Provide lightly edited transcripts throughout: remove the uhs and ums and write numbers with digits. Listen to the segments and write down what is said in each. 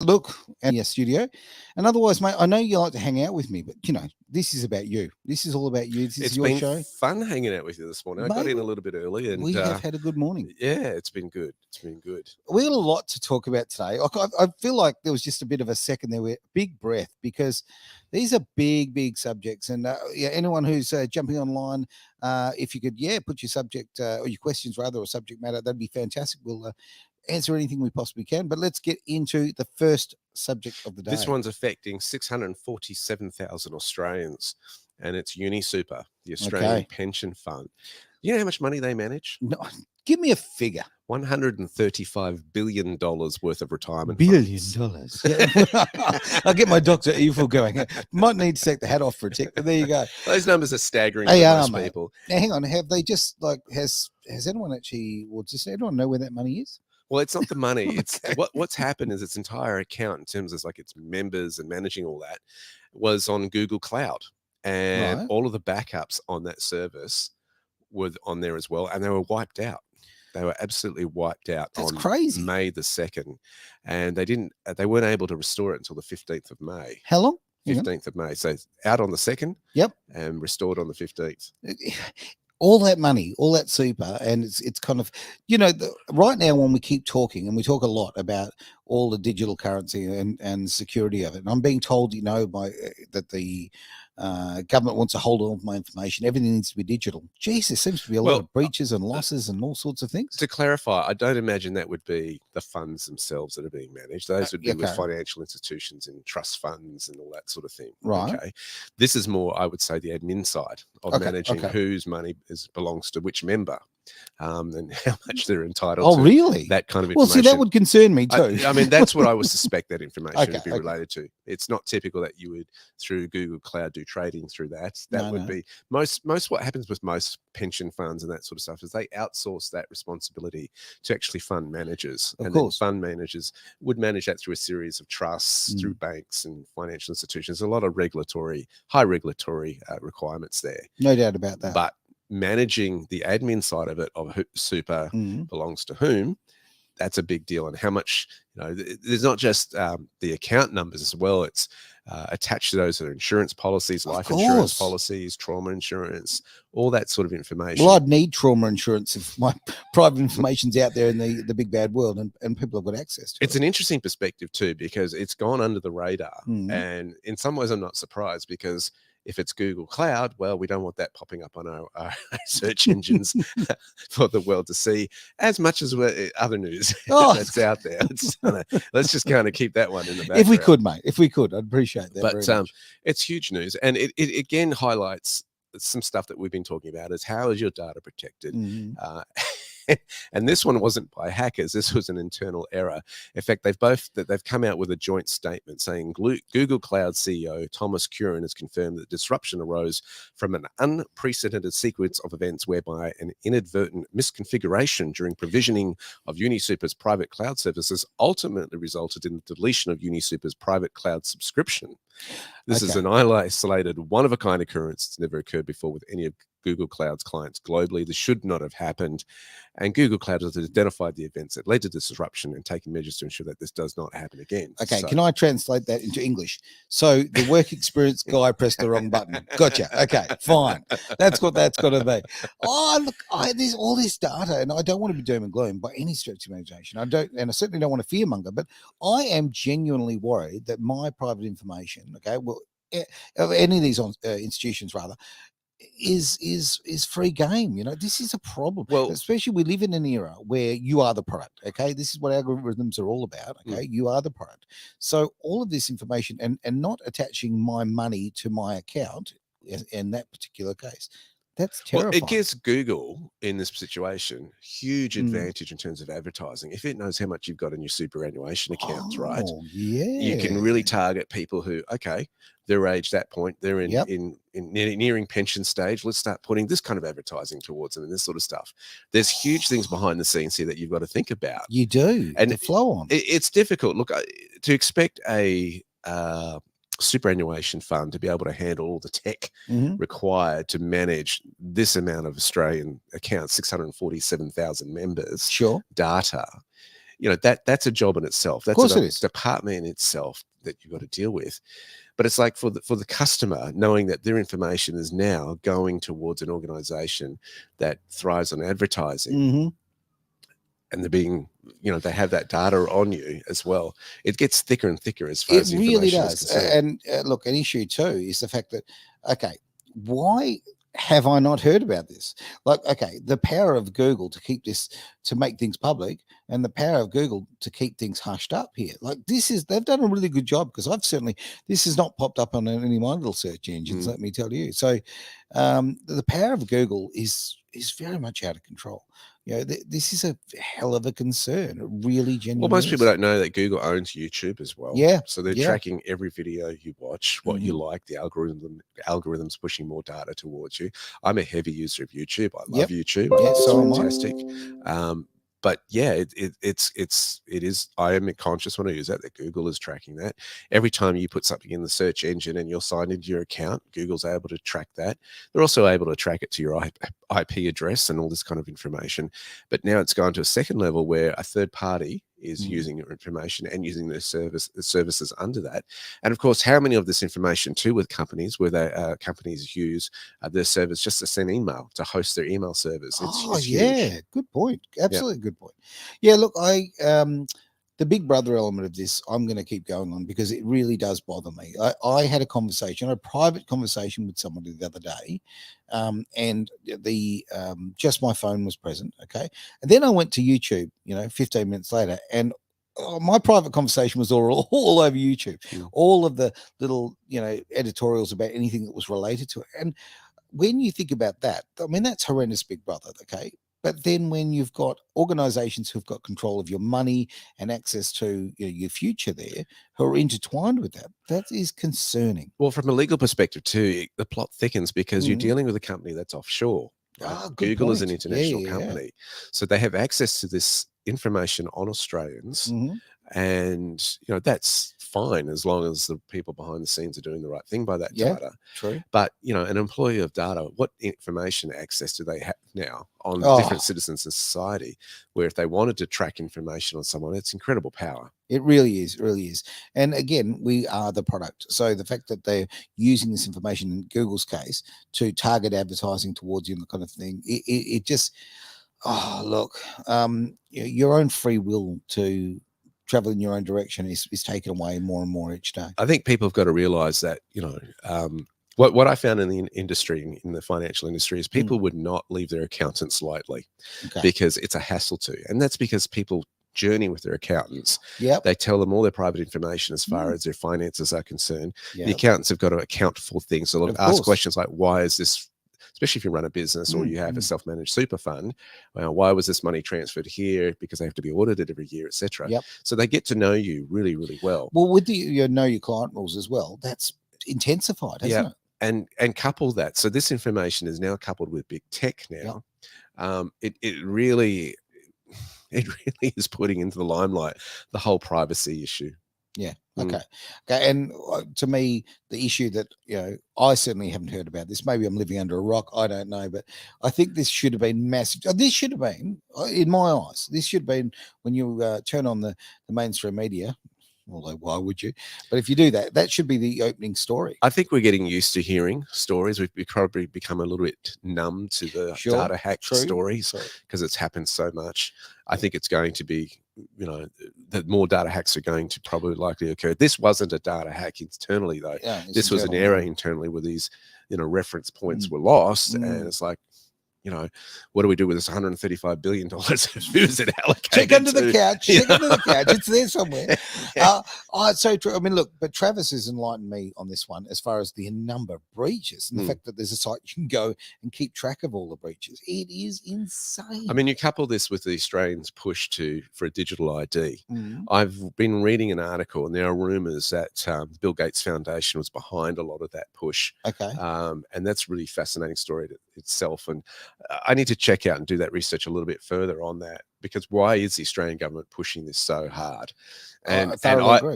look at your studio. And otherwise, mate, I know you like to hang out with me, but this is about you. This is all about you. This is It's your been show. fun hanging out with you this morning. I got Mate, in a little bit early, and we have had a good morning. yeah, it's been good. It's been good. We got a lot to talk about today. I feel like there was just a bit of a second there, where big breath, because these are big, big subjects. And anyone who's jumping online, if you could, put your subject or your questions rather, or subject matter, that'd be fantastic. We'll answer anything we possibly can. But let's get into the first subject of the day. This one's affecting 647,000 Australians, and it's UniSuper, the Australian Pension Fund. You know how much money they manage? No, give me a figure. $135 billion worth of retirement funds. I'll get my Dr. Evil going. Might need to take the hat off for a tick, but there you go. Those numbers are staggering for most mate. people. Now, hang on. Have they just has anyone actually, does anyone know where that money is? Well, it's not the money. It's what's happened is its entire account, in terms of like its members and managing all that, was on Google Cloud, and all of the backups on that service were on there as well, and they were wiped out. They were absolutely wiped out. That's on crazy. May the 2nd, and they weren't able to restore it until the 15th of May. How long? 15th of May. So out on the 2nd. Yep. And restored on the 15th. All that money, all that super, and it's kind of, right now when we keep talking, and we talk a lot about all the digital currency and security of it, and I'm being told, that the government wants to hold all of my information. Everything needs to be digital. Jeez, there seems to be a lot of breaches and losses and all sorts of things. To clarify, I don't imagine that would be the funds themselves that are being managed. Those would be with financial institutions and trust funds and all that sort of thing. Right. Okay. This is more, I would say, the admin side of managing whose money belongs to which member. And how much they're entitled to. Oh, really? That kind of information. Well, see, that would concern me too. I mean, that's what I would suspect that information would be related to. It's not typical that you would, through Google Cloud, do trading through that. That would be most what happens with most pension funds and that sort of stuff is they outsource that responsibility to actually fund managers. Of course. Then fund managers would manage that through a series of trusts, through banks and financial institutions. There's a lot of high regulatory requirements there. No doubt about that. But managing the admin side of it, of who super belongs to whom, that's a big deal. And how much, there's not just the account numbers as well. It's attached to those are insurance policies, life insurance policies, trauma insurance, all that sort of information. Well, I'd need trauma insurance if my private information's out there in the big bad world and people have got access to it. It's an interesting perspective too, because it's gone under the radar. And in some ways I'm not surprised, because if it's Google Cloud, well, we don't want that popping up on our search engines for the world to see, as much as other news that's out there. Let's just kind of keep that one in the background. If we could, mate. If we could, I'd appreciate that. But it's huge news. And it again highlights some stuff that we've been talking about, is how is your data protected? And this one wasn't by hackers. This was an internal error. In fact, they've come out with a joint statement saying Google Cloud CEO Thomas Curran has confirmed that disruption arose from an unprecedented sequence of events whereby an inadvertent misconfiguration during provisioning of UniSuper's private cloud services ultimately resulted in the deletion of UniSuper's private cloud subscription. This is an isolated, one-of-a-kind occurrence. It's never occurred before with any of Google Cloud's clients globally. This should not have happened. And Google Cloud has identified the events that led to disruption and taken measures to ensure that this does not happen again. Okay, can I translate that into English? So the work experience guy pressed the wrong button. Gotcha. Okay, fine. That's what that's got to be. Oh, look, there's all this data, and I don't want to be doom and gloom by any stretch of imagination. I certainly don't want to fearmonger, but I am genuinely worried that my private information, of any of these institutions rather, is free game. This is a problem. Well, especially we live in an era where you are the product. Okay, this is what algorithms are all about. Okay, you are the product. So all of this information and not attaching my money to my account in that particular case, that's terrifying. Well, it gives Google in this situation huge advantage in terms of advertising. If it knows how much you've got in your superannuation accounts, right? Yeah, you can really target people who, they're aged that point, they're in nearing pension stage. Let's start putting this kind of advertising towards them and this sort of stuff. There's huge things behind the scenes here that you've got to think about. You do, and the flow on. It's difficult. Look, to expect a superannuation fund to be able to handle all the tech required to manage this amount of Australian accounts, 647,000 members, data, that's a job in itself. Of That's course a it is. department in itself that you've got to deal with. But it's like for the customer, knowing that their information is now going towards an organization that thrives on advertising, Mm-hmm. and they're being, they have that data on you as well. It gets thicker and thicker as far It as the really information is does. concerned. And look, an issue too is the fact that, okay, why have I not heard about this? Like, okay, the power of Google to keep this, to make things public, and the power of Google to keep things hushed up here. Like, they've done a really good job, because this has not popped up on any of my little search engines, let me tell you. So, the power of Google is very much out of control. This is a hell of a concern. It really genuinely Well, most people is. don't know that Google owns YouTube as well. Yeah. So they're Yeah. tracking every video you watch, what you like, the algorithms pushing more data towards you. I'm a heavy user of YouTube. I love YouTube. Yeah, It's so am I. fantastic. But yeah, it is. I am conscious when I use that Google is tracking that. Every time you put something in the search engine and you're signed into your account, Google's able to track that. They're also able to track it to your IP address and all this kind of information. But now it's gone to a second level where a third party is using your information and using their services under that. And of course, how many of this information too with companies where companies use their service just to send email, to host their email service. It's yeah, huge. good point. Absolutely good point. Yeah, look, the big brother element of this, I'm going to keep going on, because it really does bother me. I had a private conversation with somebody the other day, and just my phone was present. Okay. And then I went to YouTube, 15 minutes later, and my private conversation was all over YouTube, all of the little, editorials about anything that was related to it. And when you think about that, I mean, that's horrendous, Big Brother. Okay. But then when you've got organizations who've got control of your money and access to your future there, who are intertwined with that, that is concerning. Well, from a legal perspective too, the plot thickens because you're dealing with a company that's offshore. Right? Google is an international company. So they have access to this information on Australians. And, that's fine as long as the people behind the scenes are doing the right thing by that data. True. But, an employee of data, what information access do they have now on different citizens in society, where if they wanted to track information on someone, it's incredible power. It really is. It really is. And again, we are the product. So the fact that they're using this information, in Google's case, to target advertising towards you and the kind of thing, it just, look, your own free will to travel in your own direction is taken away more and more each day. I think people have got to realize that, what I found in the industry, in the financial industry, is people would not leave their accountants lightly because it's a hassle to. And that's because people journey with their accountants. They tell them all their private information as far as their finances are concerned. The accountants have got to account for things. So they'll ask questions like, why is this, especially if you run a business or you have a self-managed super fund, why was this money transferred here? Because they have to be audited every year, etc. So they get to know you really, really well. Well, with the know your client rules as well, that's intensified, hasn't it? And couple that. So this information is now coupled with big tech now. It really is putting into the limelight the whole privacy issue. Yeah. Okay. And to me, the issue that, I certainly haven't heard about this. Maybe I'm living under a rock. I don't know. But I think this should have been massive. This should have been, in my eyes, this should have been when you turn on the mainstream media. Although, why would you? But if you do that, that should be the opening story. I think we're getting used to hearing stories. We've probably become a little bit numb to the data hack stories because it's happened so much. I think it's going to be, that more data hacks are going to probably likely occur. This wasn't a data hack internally, though. This was an error internally where these, reference points were lost. And it's like, what do we do with this $135 billion? Who is it allocated Check under the couch. Check under the couch. It's there somewhere. So true. I mean, look, but Travis has enlightened me on this one as far as the number of breaches and the fact that there's a site you can go and keep track of all the breaches. It is insane. I mean, you couple this with the Australians' push for a digital ID. I've been reading an article, and there are rumors that Bill Gates Foundation was behind a lot of that push. Okay. And that's a really fascinating story itself. And I need to check out and do that research a little bit further on that, because why is the Australian government pushing this so hard? And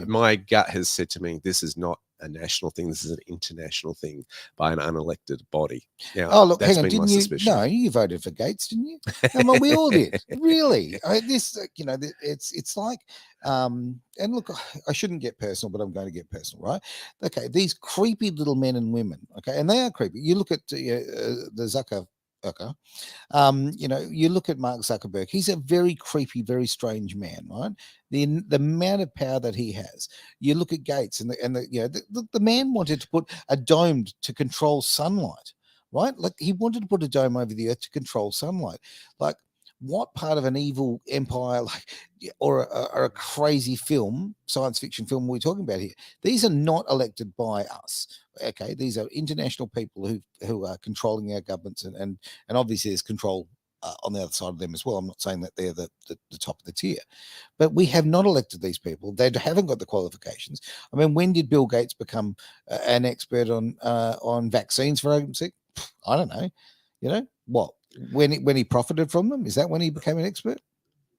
my gut has said to me, this is not a national thing. This is an international thing by an unelected body. Now, Oh, look, that's hang on. been my Didn't you? suspicion. No, you voted for Gates, didn't you? Come on, we all did. Really? It's like, and look, I shouldn't get personal, but I'm going to get personal, right? Okay, these creepy little men and women, okay, and they are creepy. You look at the Zucker. You look at Mark Zuckerberg. He's a very creepy, very strange man, right? The amount of power that he has. You look at Gates, and the man wanted to put a dome to control sunlight, right? Like he wanted to put a dome over the earth to control sunlight. Like, what part of an evil empire, like, or a crazy film, science fiction film, are we talking about here? These are not elected by us. Okay, these are international people who are controlling our governments, and obviously there's control on the other side of them as well. I'm not saying that they're the top of the tier, but we have not elected these people. They haven't got the qualifications. I mean, when did Bill Gates become an expert on vaccines, for argument's sake? I don't know. You know what? When he profited from them, is that when he became an expert?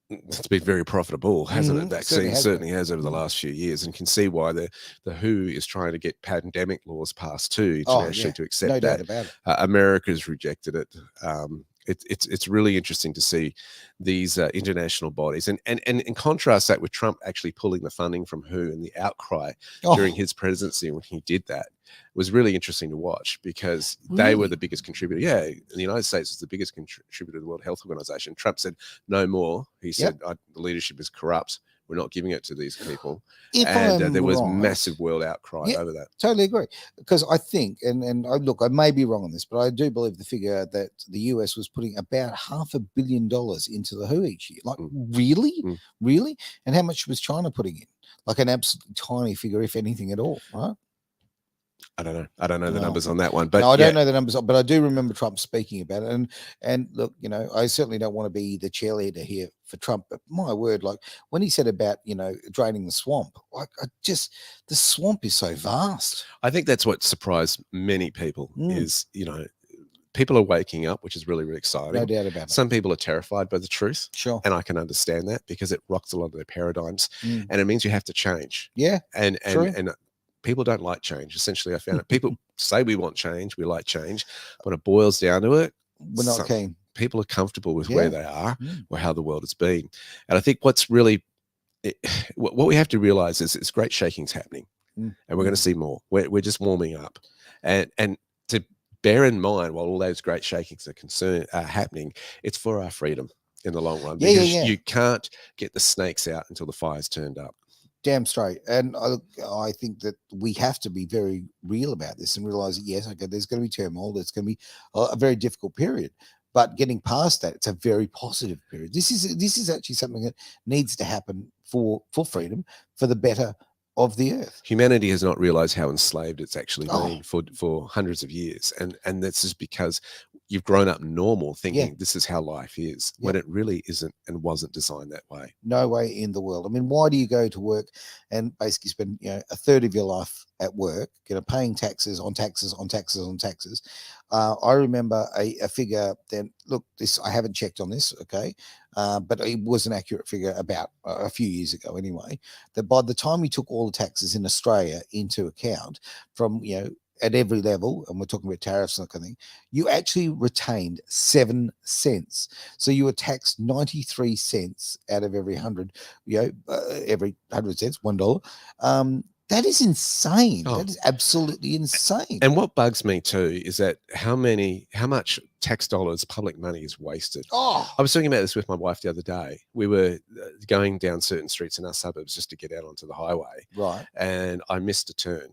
It's been very profitable, hasn't it? Vaccines certainly has over the last few years, and can see why the WHO is trying to get pandemic laws passed too internationally to accept no that. doubt about it. America's rejected it. It's really interesting to see these international bodies, and contrast that with Trump actually pulling the funding from WHO, and the outcry during his presidency when he did that was really interesting to watch, because they were the biggest contributor. Yeah, the United States was the biggest contributor to the World Health Organization. Trump said no more. He said the leadership is corrupt. We're not giving it to these people. There was massive world outcry over that. Totally agree. Because I think, and I may be wrong on this, but I do believe the figure that the US was putting about $500 million into the WHO each year. Like, really? And how much was China putting in? Like an absolutely tiny figure, if anything at all, right? I don't know the numbers on that one, but no, I don't know the numbers, but I do remember Trump speaking about it. And look, I certainly don't want to be the cheerleader here for Trump, but my word, like when he said about draining the swamp, like the swamp is so vast. I think that's what surprised many people is people are waking up, which is really, really exciting. No doubt about it. Some people are terrified by the truth. Sure. And I can understand that, because it rocks a lot of their paradigms, and it means you have to change. Yeah. And people don't like change. Essentially, I found it. People say we want change, we like change, but it boils down to it. We're not keen. People are comfortable with where they are or how the world has been. And I think what's really, what we have to realize is it's great shaking's happening, and we're going to see more. We're just warming up. And to bear in mind, while all those great shakings are happening, it's for our freedom in the long run. Because you can't get the snakes out until the fire's turned up. Damn straight. And I think that we have to be very real about this and realize that, yes, okay, there's going to be turmoil. There's going to be a very difficult period. But getting past that, it's a very positive period. This is actually something that needs to happen for freedom, for the better of the earth. Humanity has not realized how enslaved it's actually been for hundreds of years. And that's just because you've grown up normal thinking this is how life is, when it really isn't and wasn't designed that way. No way in the world. I mean, why do you go to work and basically spend a third of your life at work, paying taxes on taxes on taxes on taxes? I remember a figure then, look, this, I haven't checked on this, okay, but it was an accurate figure about a few years ago anyway, that by the time we took all the taxes in Australia into account from, at every level, and we're talking about tariffs and that kind of thing, you actually retained 7 cents. So you were taxed 93 cents out of every 100, every 100 cents, $1. That is insane. That is absolutely insane. And what bugs me too is that how much tax dollars, public money is wasted. I was talking about this with my wife the other day. We were going down certain streets in our suburbs just to get out onto the highway. Right. And I missed a turn.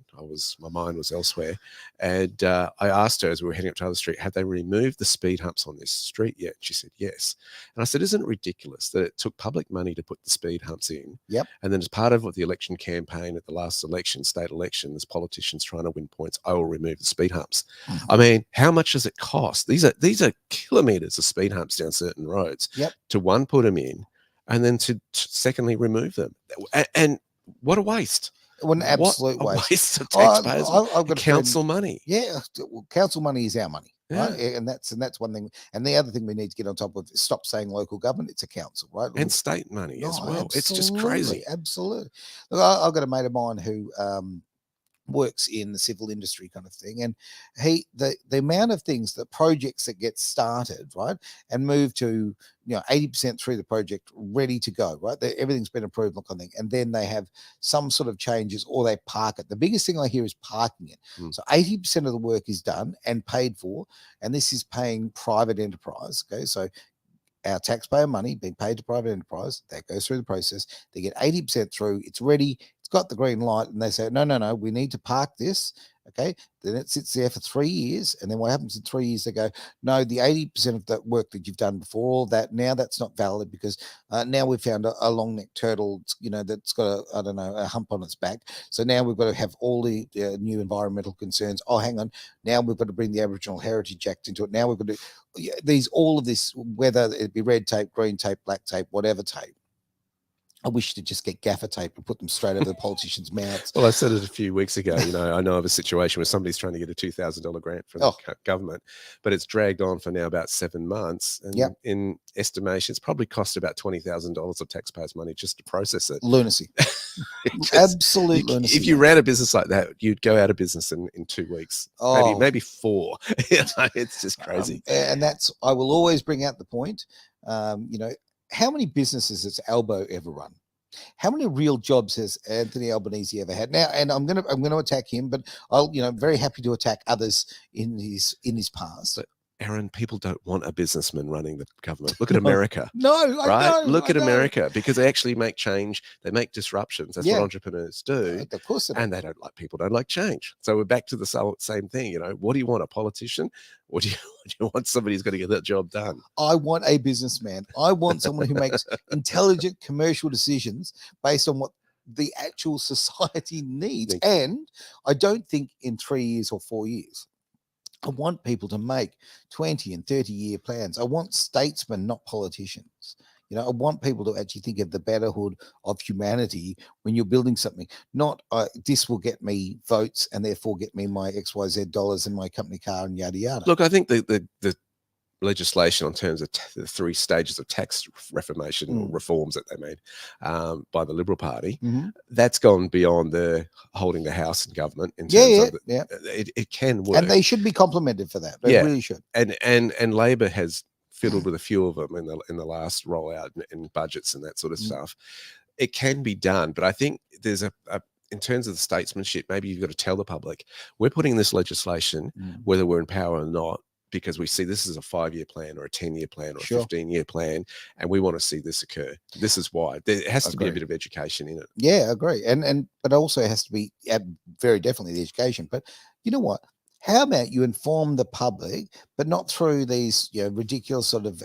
My mind was elsewhere. And I asked her as we were heading up to the other street, have they removed the speed humps on this street yet? She said, yes. And I said, isn't it ridiculous that it took public money to put the speed humps in? Yep. And then as part of the election campaign at the last election, state election, there's politicians trying to win points. I will remove the speed humps. I mean, how much does it cost? These are kilometers of speed humps down certain roads. Yep. To one, put them in, and then to secondly remove them. And what a waste! What an absolute waste of taxpayers' I've got council money. Yeah, well, council money is our money. Yeah. Right? And that's one thing. And the other thing we need to get on top of is stop saying local government. It's a council, right? And state money as well. It's just crazy. Absolutely. Look, I've got a mate of mine who works in the civil industry kind of thing, and the amount of things, the projects that get started, right, and move to 80% through the project ready to go, right, everything's been approved, kind of thing, and then they have some sort of changes or they park it. The biggest thing I hear is parking it. So 80% of the work is done and paid for, and this is paying private enterprise. Okay, so our taxpayer money being paid to private enterprise, that goes through the process. They get 80% through, it's ready, it's got the green light, and they say, no, we need to park this. Okay, then it sits there for 3 years, and then what happens in 3 years? They go, no, the 80% of that work that you've done before, all that, now that's not valid because now we've found a long-necked turtle, that's got a hump on its back. So now we've got to have all the new environmental concerns. Oh, hang on, now we've got to bring the Aboriginal Heritage Act into it. Now we've got to all of this, whether it be red tape, green tape, black tape, whatever tape. I wish to just get gaffer tape and put them straight over the politicians' mouths. Well, I said it a few weeks ago. I know of a situation where somebody's trying to get a $2,000 grant from the government, but it's dragged on for now about 7 months. And in estimation, it's probably cost about $20,000 of taxpayers' money just to process it. Lunacy. Absolute lunacy. If you ran a business like that, you'd go out of business in 2 weeks, maybe 4. It's just crazy. And I will always bring out the point, how many businesses has Albo ever run? How many real jobs has Anthony Albanese ever had? Now, and I'm gonna attack him, but I'm very happy to attack others in his past. But Aaron, people don't want a businessman running the government. Look at America. No, right? Look at America, because they actually make change. They make disruptions. That's what entrepreneurs do. Of course, and people don't like change. So we're back to the same thing. What do you want? A politician? Or do you want somebody who's going to get that job done? I want a businessman. I want someone who makes intelligent commercial decisions based on what the actual society needs. And I don't think in 3 years or 4 years. I want people to make 20 and 30-year plans. I want statesmen, not politicians. I want people to actually think of the betterhood of humanity when you're building something. Not this will get me votes and therefore get me my XYZ dollars and my company car and yada yada. Look, I think the legislation on terms of the 3 stages of tax reformation or reforms that they made by the Liberal Party, that's gone beyond the holding the House and government in terms of it can work. And they should be complimented for that. They really should. And Labor has fiddled with a few of them in the last rollout in budgets and that sort of stuff. It can be done, but I think there's in terms of the statesmanship, maybe you've got to tell the public, we're putting this legislation, whether we're in power or not, because we see this as a 5-year plan or a 10-year plan or a 15-year plan, and we want to see this occur. This is why. There has to be a bit of education in it. Yeah, I agree. But also it has to be very definitely the education. But you know what? How about you inform the public, but not through these ridiculous sort of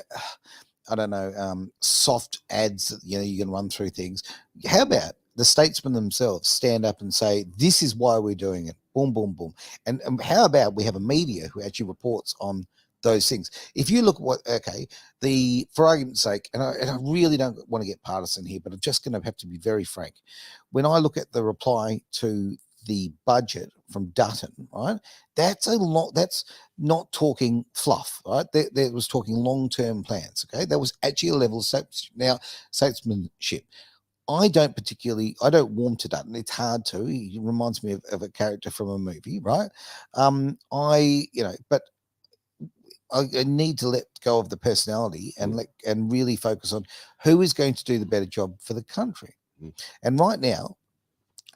soft ads that you can run through things. How about the statesmen themselves stand up and say, this is why we're doing it. Boom, boom, boom. And how about we have a media who actually reports on those things? If you look at for argument's sake, and I really don't want to get partisan here, but I'm just going to have to be very frank. When I look at the reply to the budget from Dutton, right? That's not talking fluff, right? There was talking long-term plans, okay? That was actually a level of statesmanship. I don't warm to Dutton. It's hard to. He reminds me of a character from a movie, right? But I need to let go of the personality and really focus on who is going to do the better job for the country. And right now,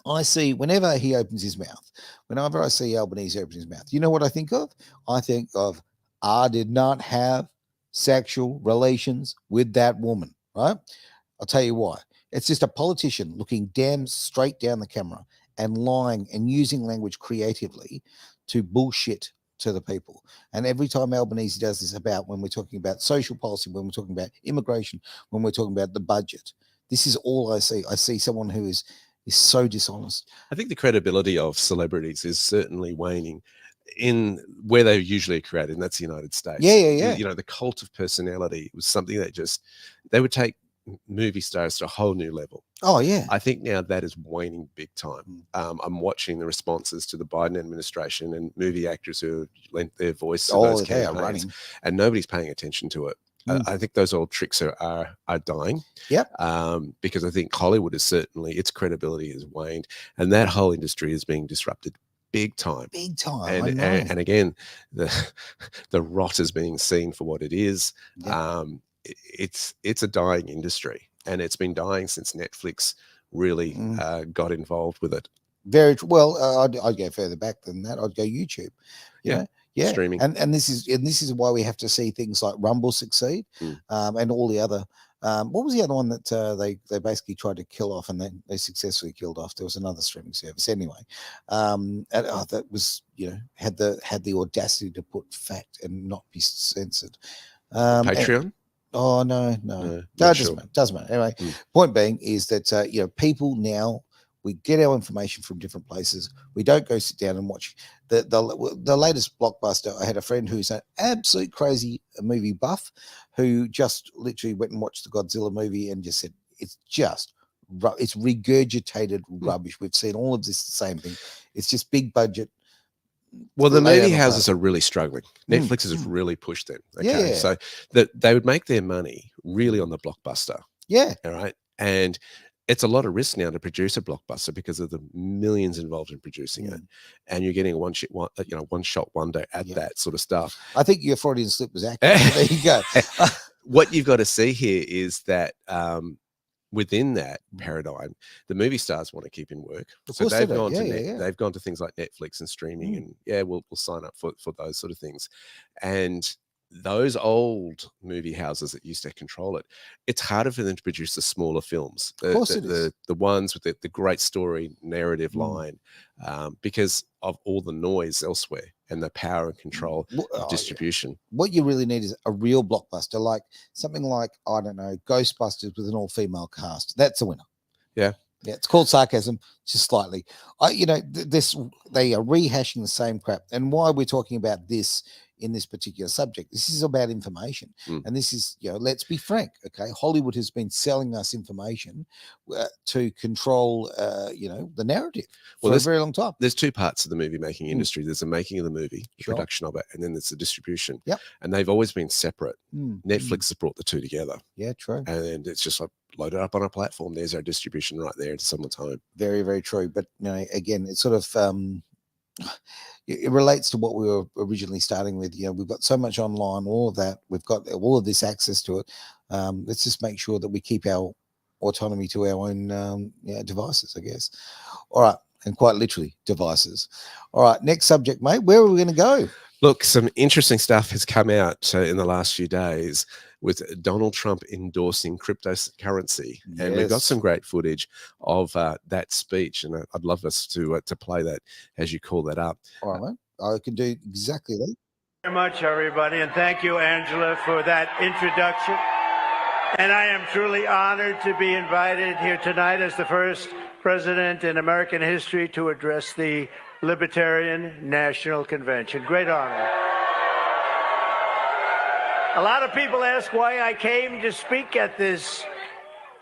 I see whenever he opens his mouth, whenever I see Albanese open his mouth, you know what I think of? I think of, I did not have sexual relations with that woman, right? I'll tell you why. It's just a politician looking damn straight down the camera and lying and using language creatively to bullshit to the people. And every time Albanese does this when we're talking about social policy, when we're talking about immigration, when we're talking about the budget, this is all I see. I see someone who is so dishonest. I think the credibility of celebrities is certainly waning in where they usually created, and that's the United States. Yeah. The cult of personality was something that they would take movie stars to a whole new level. Oh, yeah. I think now that is waning big time. I'm watching the responses to the Biden administration and movie actors who lent their voice to those campaigns, and nobody's paying attention to it. I think those old tricks are dying. Yep. Because I think Hollywood is certainly, its credibility has waned, and that whole industry is being disrupted big time. Big time. And again, the rot is being seen for what it is. Yep. It's a dying industry, and it's been dying since Netflix really got involved with it. Very well. I'd go further back than that. I'd go YouTube. You know? Yeah, streaming, and this is why we have to see things like Rumble succeed, and all the other. What was the other one that they basically tried to kill off, and they successfully killed off? There was another streaming service anyway, that was, you know, had the audacity to put fact and not be censored. Patreon. Oh no, it doesn't matter. Anyway, point being is that you know, people now, we get our information from different places. We don't go sit down and watch the latest blockbuster. I had a friend who's an absolute crazy movie buff who just literally went and watched the Godzilla movie and just said it's regurgitated rubbish. We've seen all of this the same thing. It's just big budget. Well, the movie houses are really struggling. Netflix has really pushed them. Okay, so that they would make their money really on the blockbuster. Yeah, all right, and it's a lot of risk now to produce a blockbuster because of the millions involved in producing it, and you're getting a one shot wonder at that sort of stuff. I think your Freudian slip was accurate. There you go. What you've got to see here is that within that paradigm, the movie stars want to keep in work, so they've gone they've gone to things like Netflix and streaming, and we'll sign up for those sort of things, and those old movie houses that used to control it, it's harder for them to produce the smaller films, the ones with the great story narrative line, because of all the noise elsewhere and the power and control of distribution. What you really need is a real blockbuster, like something like, I don't know, Ghostbusters with an all-female cast. That's a winner. Yeah, it's called sarcasm, just slightly. You know, they are rehashing the same crap. And why we're talking about this in this particular subject, this is about information, and this is, you know, let's be frank, okay, Hollywood has been selling us information to control you know, the narrative for a very long time. There's two parts of the movie making industry. There's the making of the movie, the production of it, and then there's the distribution. And they've always been separate. Netflix has brought the two together. Yeah, true. And it's just like, load it up on a platform, there's our distribution right there into someone's home. Very, very true. But you know, again, it's sort of it relates to what we were originally starting with. You know, we've got so much online, all of that, we've got all of this access to it. Let's just make sure that we keep our autonomy to our own devices, I guess. All right, and quite literally devices. All right, next subject, mate. Where are we going to go? Look, some interesting stuff has come out in the last few days with Donald Trump endorsing cryptocurrency. And we've got some great footage of that speech. And I'd love us to play that as you call that up. All right, mate. I can do exactly that. Very much, everybody. And thank you, Angela, for that introduction. And I am truly honored to be invited here tonight as the first president in American history to address the Libertarian National Convention. Great honor. A lot of people ask why I came to speak at this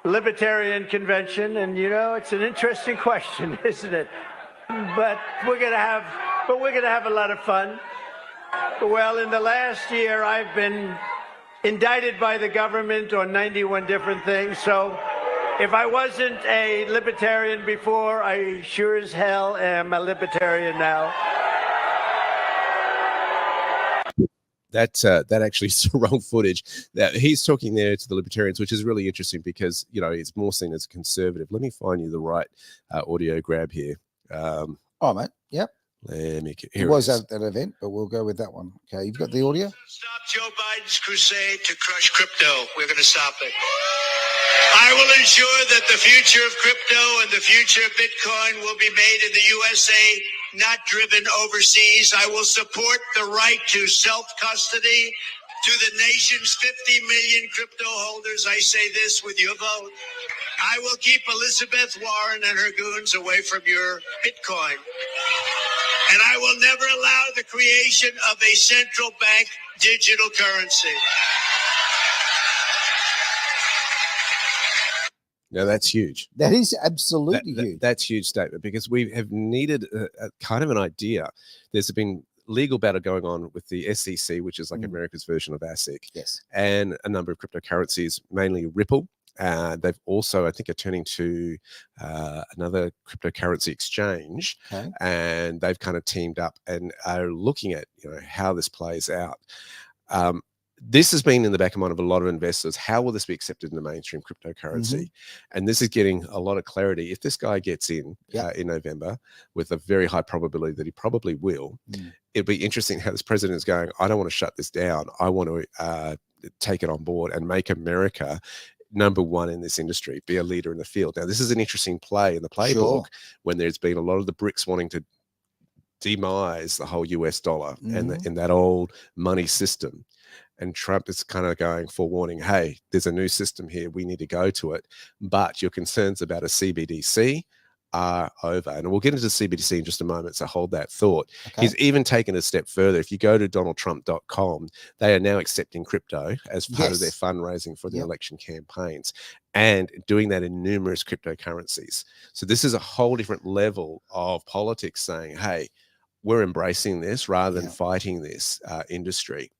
Libertarian Convention, and you know, it's an interesting question, isn't it? But we're gonna have a lot of fun. Well, in the last year, I've been indicted by the government on 91 different things, so if I wasn't a libertarian before, I sure as hell am a libertarian now. That actually is the wrong footage. That he's talking there to the libertarians, which is really interesting because, you know, it's more seen as conservative. Let me find you the right audio grab here. Oh, mate. Yep. Let me get, it was at that event, but we'll go with that one. Okay, you've got the audio. Stop Joe Biden's crusade to crush crypto. We're going to stop it. I will ensure that the future of crypto and the future of Bitcoin will be made in the USA, not driven overseas. I will support the right to self-custody. To the nation's 50 million crypto holders, I say this with your vote. I will keep Elizabeth Warren and her goons away from your Bitcoin. And I will never allow the creation of a central bank digital currency. Now that's huge. That is absolutely huge. That's a huge statement because we have needed a kind of an idea. There's been legal battle going on with the SEC, which is like Mm. America's version of ASIC, Yes. and a number of cryptocurrencies, mainly Ripple. They've also, I think, are turning to another cryptocurrency exchange, Okay. and they've kind of teamed up and are looking at how this plays out. This has been in the back of mind of a lot of investors. How will this be accepted in the mainstream cryptocurrency? And this is getting a lot of clarity. If this guy gets in November with a very high probability that he probably will, it'll be interesting how this president is going, I don't want to shut this down. I want to take it on board and make America number one in this industry, be a leader in the field. Now, this is an interesting play in the playbook when there's been a lot of the BRICS wanting to demise the whole US dollar and in that old money system. And Trump is kind of going forewarning, hey, there's a new system here. We need to go to it. But your concerns about a CBDC are over. And we'll get into CBDC in just a moment, so hold that thought. Okay. He's even taken a step further. If you go to donaldtrump.com, they are now accepting crypto as part of their fundraising for the election campaigns and doing that in numerous cryptocurrencies. So this is a whole different level of politics saying, hey, we're embracing this rather than fighting this industry.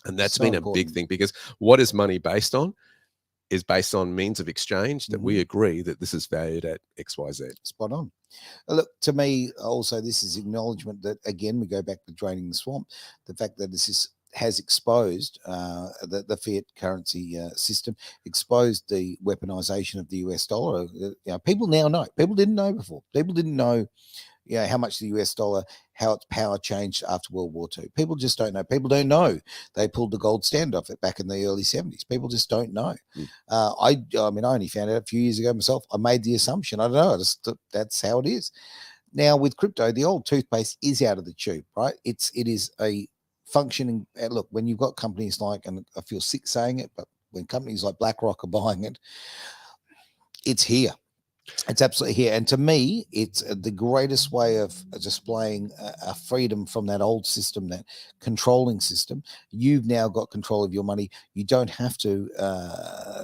And that's been a big thing, because what is money based on? Is based on means of exchange that we agree that this is valued at XYZ. Spot on. Look, to me, also, this is acknowledgement that, again, we go back to draining the swamp. The fact that this has exposed the fiat currency system, exposed the weaponization of the US dollar. People now know. People didn't know before. People didn't know how much the US dollar, how its power changed after World War II. People just don't know. People don't know they pulled the gold standard off it back in the early 70s. People just don't know. I mean, I only found out a few years ago myself. I made the assumption. I don't know. That's how it is. Now, with crypto, the old toothpaste is out of the tube, right? It is a functioning. Look, when you've got companies like, and I feel sick saying it, but when companies like BlackRock are buying it, it's here. It's absolutely here. And to me, it's the greatest way of displaying a freedom from that old system, that controlling system. You've now got control of your money. You don't have to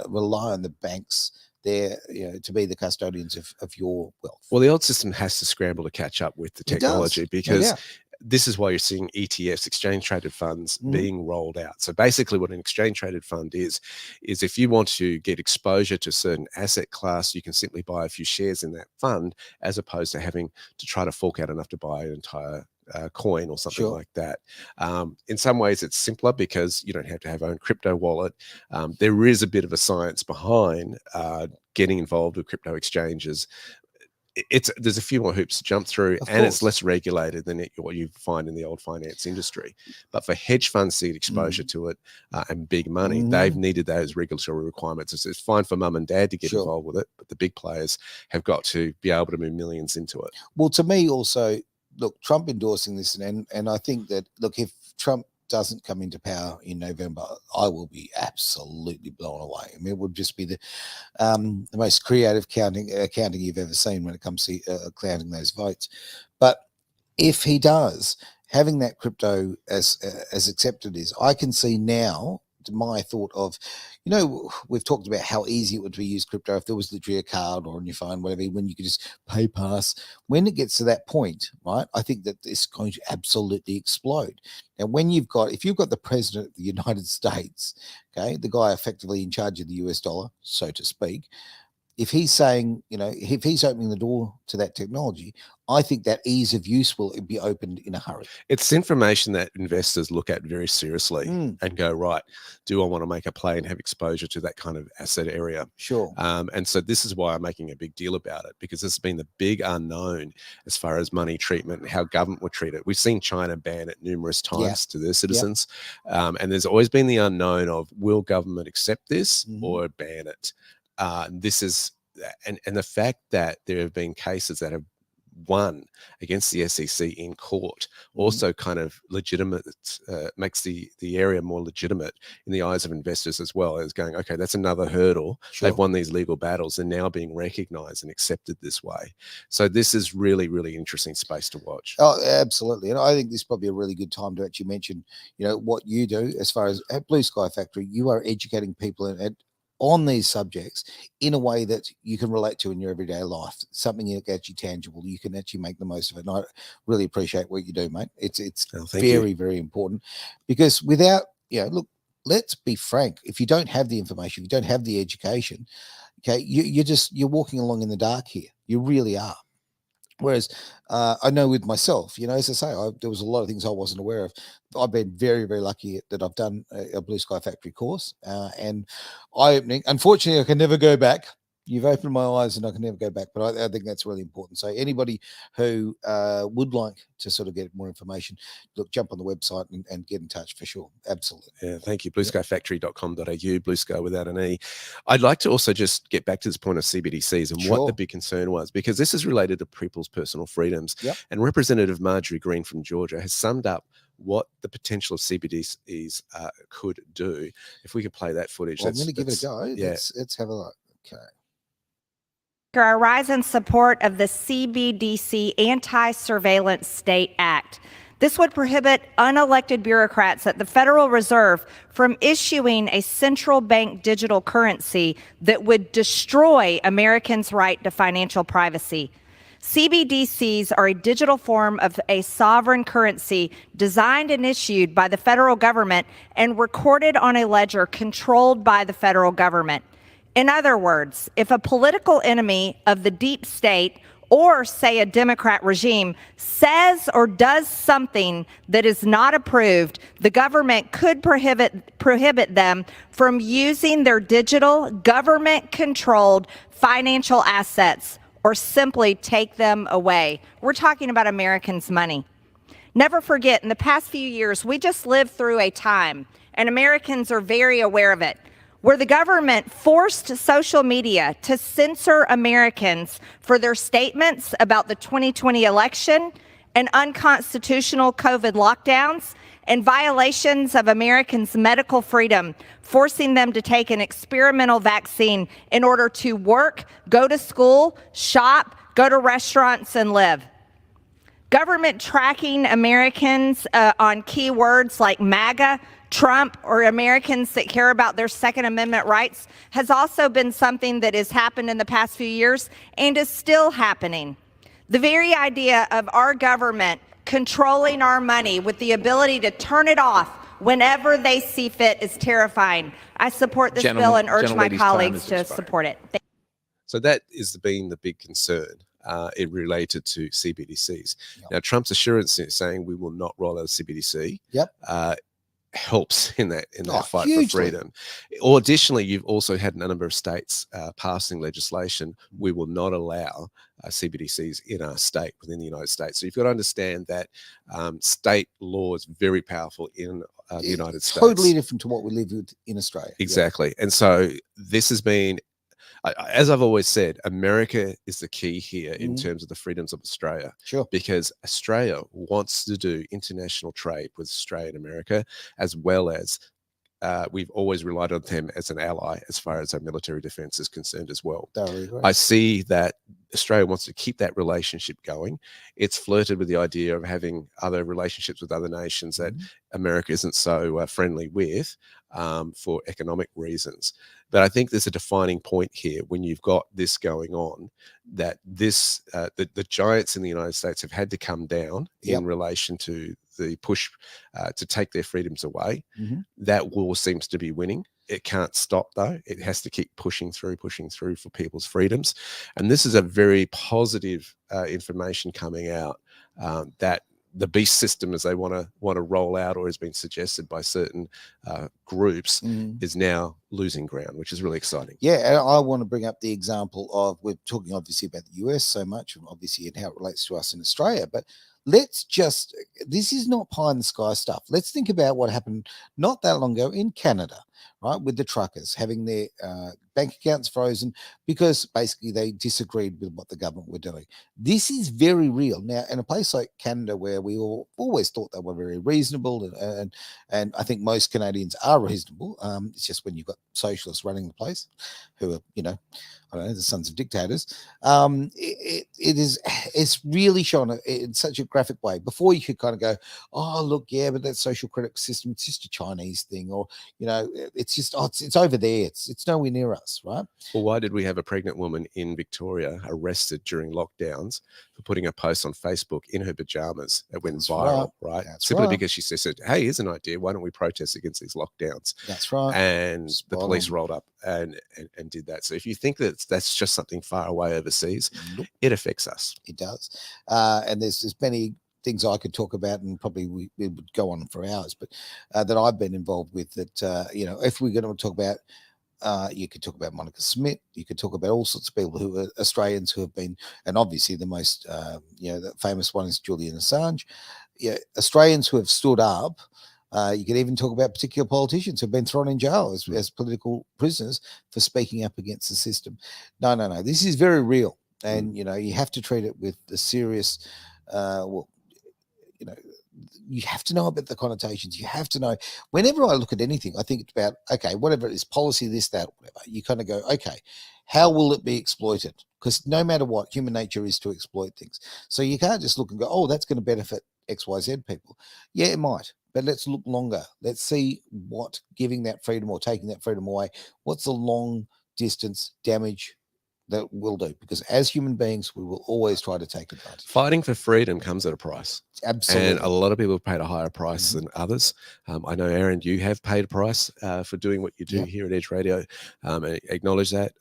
rely on the banks there to be the custodians of your wealth. Well, the old system has to scramble to catch up with the technology, because this is why you're seeing ETFs, exchange traded funds, being rolled out. So basically what an exchange traded fund is if you want to get exposure to a certain asset class, you can simply buy a few shares in that fund, as opposed to having to try to fork out enough to buy an entire coin or something like that. In some ways it's simpler, because you don't have to have your own crypto wallet. There is a bit of a science behind getting involved with crypto exchanges. There's a few more hoops to jump through, and it's less regulated than what you find in the old finance industry. But for hedge funds to get exposure to it and big money, they've needed those regulatory requirements. It's fine for mum and dad to get involved with it, but the big players have got to be able to move millions into it. Well, to me also, look, Trump endorsing this, and I think that, look, if Trump doesn't come into power in November, I will be absolutely blown away. I mean, it would just be the most creative counting you've ever seen when it comes to counting those votes. But if he does, having that crypto as accepted is, I can see now, my thought of, we've talked about how easy it would be to use crypto if there was literally a card or on your phone, whatever, when you could just pay pass. When it gets to that point, right, I think that it's going to absolutely explode. Now, if you've got the president of the United States, okay, the guy effectively in charge of the US dollar, so to speak, if he's saying, if he's opening the door to that technology, I think that ease of use will be opened in a hurry. It's information that investors look at very seriously and go, right, do I want to make a play and have exposure to that kind of asset area? Sure. And so this is why I'm making a big deal about it, because this has been the big unknown as far as money treatment and how government would treat it. We've seen China ban it numerous times to their citizens. And there's always been the unknown of, will government accept this or ban it? This is, and the fact that there have been cases that have won against the SEC in court also kind of makes the area more legitimate in the eyes of investors as well, as going, okay, that's another hurdle. They've won these legal battles and now being recognized and accepted this way. So this is really, really interesting space to watch. Oh, absolutely. And I think this is probably a really good time to actually mention, what you do as far as at Blue Sky Factory. You are educating people on these subjects in a way that you can relate to in your everyday life, something that's actually tangible. You can actually make the most of it. And I really appreciate what you do, mate. It's very, very important, because without, look, let's be frank. If you don't have the information, if you don't have the education, okay, you're walking along in the dark here. You really are. Whereas I know with myself, as I say, there was a lot of things I wasn't aware of. I've been very, very lucky that I've done a Blue Sky Factory course, and eye-opening. Unfortunately, I can never go back. You've opened my eyes and I can never go back, but I think that's really important. So anybody who would like to sort of get more information, look, jump on the website and get in touch for sure. Absolutely. Yeah, thank you. blueskyfactory.com.au, Blue Sky without an E. I'd like to also just get back to this point of CBDCs and what the big concern was, because this is related to people's personal freedoms. Yep. And Representative Marjorie Greene from Georgia has summed up what the potential of CBDCs could do. If we could play that footage. Well, I'm going to give it a go. Yeah. Let's have a look. Okay. I rise in support of the CBDC Anti-Surveillance State Act. This would prohibit unelected bureaucrats at the Federal Reserve from issuing a central bank digital currency that would destroy Americans' right to financial privacy. CBDCs are a digital form of a sovereign currency designed and issued by the federal government and recorded on a ledger controlled by the federal government. In other words, if a political enemy of the deep state, or say a Democrat regime, says or does something that is not approved, the government could prohibit them from using their digital government-controlled financial assets, or simply take them away. We're talking about Americans' money. Never forget, in the past few years, we just lived through a time, and Americans are very aware of it, where the government forced social media to censor Americans for their statements about the 2020 election and unconstitutional COVID lockdowns and violations of Americans' medical freedom, forcing them to take an experimental vaccine in order to work, go to school, shop, go to restaurants, and live. Government tracking Americans on keywords like MAGA, Trump, or Americans that care about their Second Amendment rights has also been something that has happened in the past few years and is still happening. The very idea of our government controlling our money with the ability to turn it off whenever they see fit is terrifying. I support this bill and urge my colleagues to support it. So that is being the big concern. It related to CBDCs. Yep. Now, Trump's assurance is saying we will not roll out a CBDC. Yep. Helps in that fight hugely. for freedom. Or additionally, you've also had a number of states passing legislation. We will not allow CBDCs in our state, within the United States. So you've got to understand that state law is very powerful in the United States. Totally different to what we live with in Australia. Exactly. Yeah. And so this has been, as I've always said, America is the key here in terms of the freedoms of Australia. Sure. Because Australia wants to do international trade with Australia and America, as well as we've always relied on them as an ally as far as our military defense is concerned as well. I see that Australia wants to keep that relationship going. It's flirted with the idea of having other relationships with other nations that America isn't so friendly with for economic reasons. But I think there's a defining point here when you've got this going on, that this the giants in the United States have had to come down in relation to the push to take their freedoms away. That war seems to be winning. It can't stop, though. It has to keep pushing through for people's freedoms. And this is a very positive information coming out that the beast system, as they want to roll out, or has been suggested by certain groups, is now losing ground, which is really exciting. Yeah, and I want to bring up the example of, we're talking obviously about the US so much, and obviously and how it relates to us in Australia, but let's just, this is not pie in the sky stuff. Let's think about what happened not that long ago in Canada, right, with the truckers having their bank accounts frozen because basically they disagreed with what the government were doing. This is very real. Now, in a place like Canada, where we always thought they were very reasonable, and I think most Canadians are reasonable, it's just when you've got socialists running the place who are, I don't know, the sons of dictators, it's really shown in such a graphic way. Before, you could kind of go, oh, look, yeah, but that social credit system, it's just a Chinese thing, or, it's just it's over there. It's nowhere near us, right? Well, why did we have a pregnant woman in Victoria arrested during lockdowns for putting a post on Facebook in her pajamas? It went viral, right? That's Simply right. because she said, "Hey, here's an idea. Why don't we protest against these lockdowns?" That's right. And Spot the police on. rolled up and did that. So if you think that that's just something far away overseas, Nope. it affects us. It does. And there's many things I could talk about, and probably we would go on for hours, but that I've been involved with that, you know, if we're going to talk about, you could talk about Monica Smith, you could talk about all sorts of people who are Australians who have been, and obviously the most, you know, the famous one is Julian Assange. Yeah, Australians who have stood up. You could even talk about particular politicians who've been thrown in jail as political prisoners for speaking up against the system. No. This is very real, and you know, you have to treat it with the serious. Well, you know, you have to know about the connotations. You have to know. Whenever I look at anything, I think about, okay, whatever it is, policy, this, that, whatever. You kind of go, okay, how will it be exploited? Because no matter what, human nature is to exploit things. So you can't just look and go, oh, that's going to benefit XYZ people. Yeah, it might, but let's look longer. Let's see what giving that freedom or taking that freedom away, what's the long distance damage that will do, because as human beings, we will always try to take advantage. Fighting for freedom comes at a price. Absolutely. And a lot of people have paid a higher price than others. I know, Aaron, you have paid a price for doing what you do here at Edge Radio. I acknowledge that.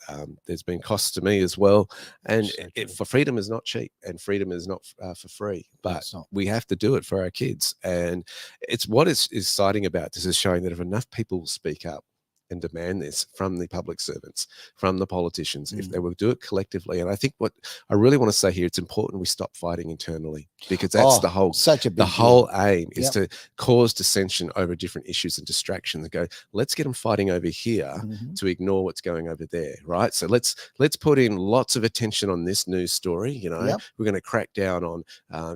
There's been costs to me as well. And for freedom is not cheap, and freedom is not for free. But we have to do it for our kids. And it's what is exciting about this is showing that if enough people speak up and demand this from the public servants, from the politicians, if they will do it collectively. And I think what I really want to say here, it's important we stop fighting internally, because that's the whole aim is to cause dissension over different issues and distractions and go, let's get them fighting over here to ignore what's going over there, right? So let's put in lots of attention on this news story. You know, we're going to crack down on,